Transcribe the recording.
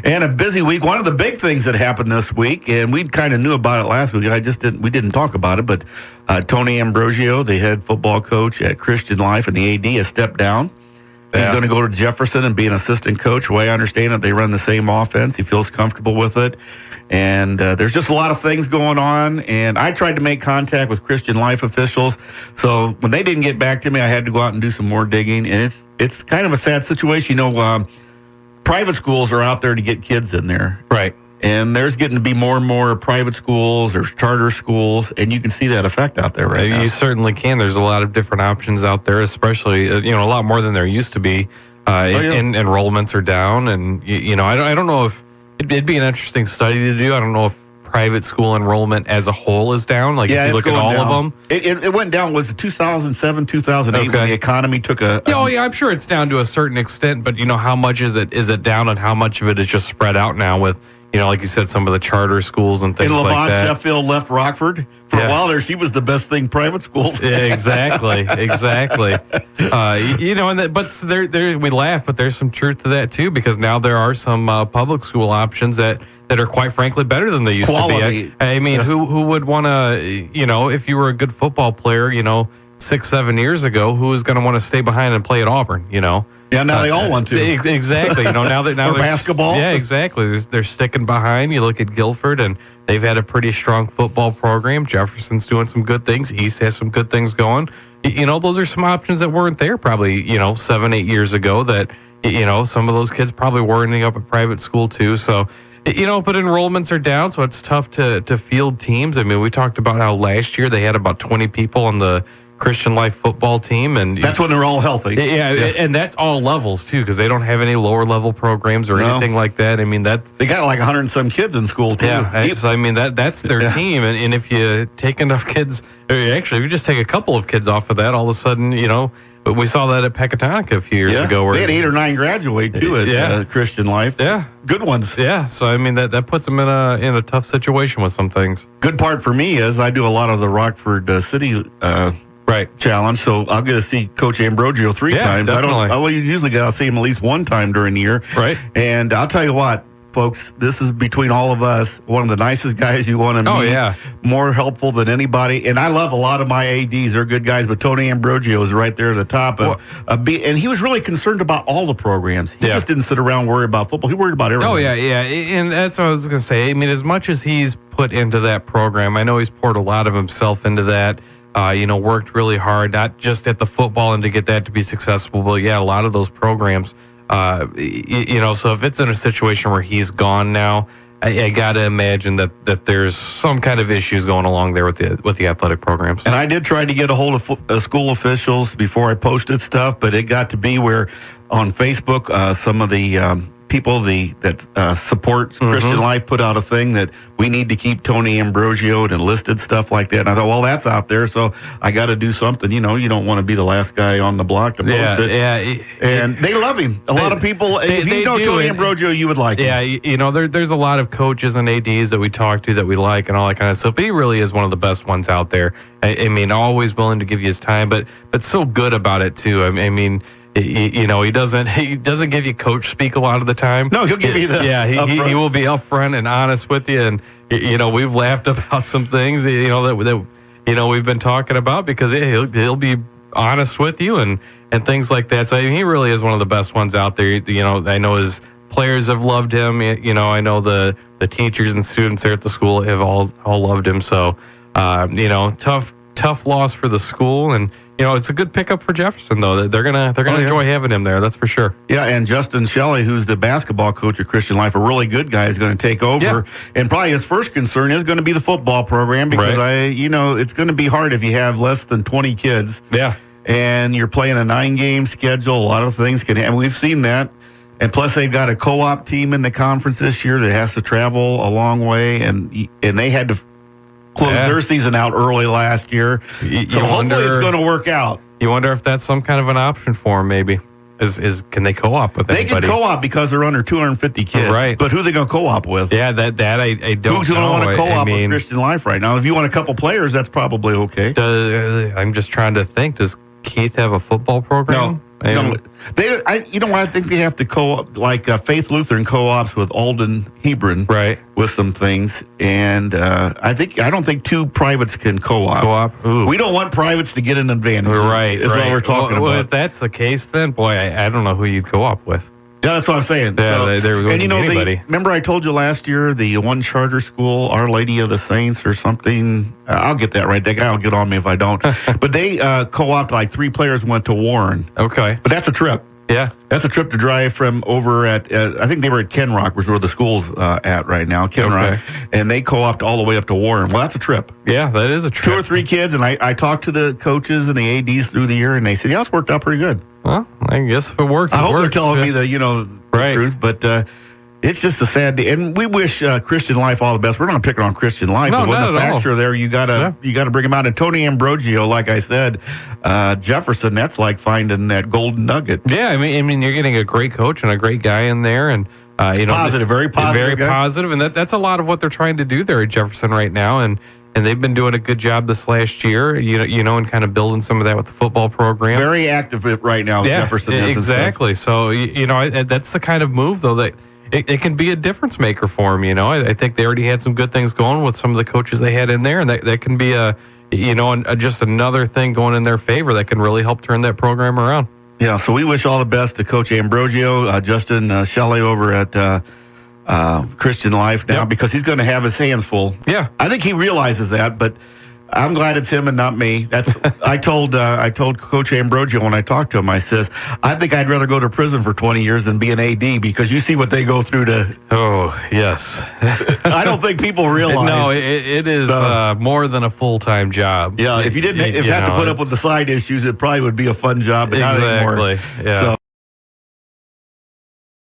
And a busy week. One of the big things that happened this week, and we kind of knew about it last week, and we didn't talk about it, but Tony Ambrogio, the head football coach at Christian Life and the AD, has stepped down. He's going to go to Jefferson and be an assistant coach. The way I understand it, they run the same offense. He feels comfortable with it. And there's just a lot of things going on. And I tried to make contact with Christian Life officials. So when they didn't get back to me, I had to go out and do some more digging. And it's kind of a sad situation. You know, private schools are out there to get kids in there. Right. And there's getting to be more and more private schools or charter schools, and you can see that effect out there right now. You certainly can. There's a lot of different options out there, especially, a lot more than there used to be. Enrollments are down, and, I don't know if it'd be an interesting study to do. I don't know if private school enrollment as a whole is down. Like, if you look at all of them. It went down. Was it 2007, 2008 when the economy took a... I'm sure it's down to a certain extent, but, how much is it down and how much of it is just spread out now with... like you said, some of the charter schools and things like that. And LaVon Sheffield left Rockford. For a while there, she was the best thing private schools. Yeah, exactly. But we laugh, but there's some truth to that, too, because now there are some public school options that are, quite frankly, better than they used to be. I mean, who would want to, if you were a good football player, 6-7 years ago, who is going to want to stay behind and play at Auburn, Yeah, now they all want to. Exactly. Now basketball. Yeah, exactly. They're sticking behind. You look at Guilford, and they've had a pretty strong football program. Jefferson's doing some good things. East has some good things going. Those are some options that weren't there probably, 7-8 years ago that, some of those kids probably were ending up at private school too. So, but enrollments are down, so it's tough to field teams. I mean, we talked about how last year they had about 20 people on the Christian Life football team, and that's when they're all healthy. Yeah, and that's all levels too, because they don't have any lower level programs or anything like that. I mean, they got like 100 and some kids in school too. Yeah, so I mean that's their team, and if you take enough kids, or actually if you just take a couple of kids off of that, all of a sudden, but we saw that at Pecatonica a few years ago. Where they had 8 or 9 graduate too at Christian Life. Yeah, good ones. Yeah, so I mean that puts them in a tough situation with some things. Good part for me is I do a lot of the Rockford City. Challenge, so I'll get to see Coach Ambrogio 3 times. Definitely. I usually get to see him at least 1 time during the year. Right. And I'll tell you what, folks, this is between all of us one of the nicest guys you want to meet. Oh, yeah. More helpful than anybody. And I love a lot of my ADs. They're good guys, but Tony Ambrogio is right there at the top. And he was really concerned about all the programs. He just didn't sit around and worry about football. He worried about everything. Oh, yeah. And that's what I was going to say. I mean, as much as he's put into that program, I know he's poured a lot of himself into that. Worked really hard, not just at the football and to get that to be successful, but a lot of those programs, so if it's in a situation where he's gone now, I got to imagine that there's some kind of issues going along there with the athletic programs. And I did try to get a hold of school officials before I posted stuff, but it got to be where on Facebook, some of the people that support Christian Life put out a thing that we need to keep Tony Ambrogio and listed stuff like that. And I thought, well, that's out there, so I got to do something. You don't want to be the last guy on the block to post it. Yeah, and they love him. A lot of people, if you know Tony Ambrogio, you would like him. Yeah, there's a lot of coaches and ADs that we talk to that we like and all that kind of stuff. But he really is one of the best ones out there. I mean, always willing to give you his time, but so good about it too. I mean. He doesn't give you coach speak a lot of the time. No, he'll give you the he will be upfront and honest with you, and we've laughed about some things that we've been talking about because he'll be honest with you and things like that. So he really is one of the best ones out there. I know his players have loved him. I know the teachers and students there at the school have all loved him. So tough loss for the school, and it's a good pickup for Jefferson though. They're gonna enjoy having him there. That's for sure. Yeah, and Justin Sheley, who's the basketball coach at Christian Life, a really good guy, is going to take over. Yeah. And probably his first concern is going to be the football program because it's going to be hard if you have less than 20 kids. Yeah. And you're playing a 9-game schedule. A lot of things can happen. We've seen that. And plus, they've got a co-op team in the conference this year that has to travel a long way, and they had to close their season out early last year. So hopefully it's going to work out. You wonder if that's some kind of an option for them, maybe. Can they co-op with anybody? They can co-op because they're under 250 kids. Right. But who are they going to co-op with? Yeah, that I don't know. Who's going to want to co-op with Christian Life right now? If you want a couple players, that's probably okay. I'm just trying to think. Does Keith have a football program? I think they have to co-op, like Faith Lutheran co-ops with Alden Hebron, right, with some things, and I don't think two privates can co-op. Ooh. We don't want privates to get an advantage. Right, is what we're talking about. Well, if that's the case, then boy, I don't know who you'd co-op with. Yeah, that's what I'm saying. Yeah, and remember I told you last year the one charter school, Our Lady of the Saints or something. I'll get that right. That guy will get on me if I don't. But they co-opted, like 3 players went to Warren. Okay, but that's a trip. Yeah, that's a trip to drive from over at. I think they were at Ken Rock, which is where the school's at right now, Ken Rock, and they co-opted all the way up to Warren. Well, that's a trip. Yeah, that is a trip. 2 or 3 kids, and I talked to the coaches and the ADs through the year, and they said, "Yeah, it's worked out pretty good." Well, I guess if it works, I hope works. they're telling me the truth, but it's just a sad day. And we wish Christian Life all the best. We're not picking on Christian Life, but when the facts are there, you gotta bring them out. And Tony Ambrogio, like I said, Jefferson, that's like finding that golden nugget. Yeah, I mean, you're getting a great coach and a great guy in there, and very positive, and that's a lot of what they're trying to do there at Jefferson right now, and they've been doing a good job this last year, and kind of building some of that with the football program. Very active right now, Jefferson. Exactly. So, that's the kind of move, though, that it can be a difference maker for them. I think they already had some good things going with some of the coaches they had in there, and that can be just another thing going in their favor that can really help turn that program around. Yeah, so we wish all the best to Coach Ambrogio, Justin Sheley over at Christian Life now, because he's going to have his hands full. Yeah, I think he realizes that, but I'm glad it's him and not me. That's I told Coach Ambrogio when I talked to him. I says, I think I'd rather go to prison for 20 years than be an AD, because you see what they go through to. Oh yes, I don't think people realize. No, it is more than a full-time job. Yeah, if you didn't, if you had to put up with the side issues, it probably would be a fun job, but not anymore. Yeah. So,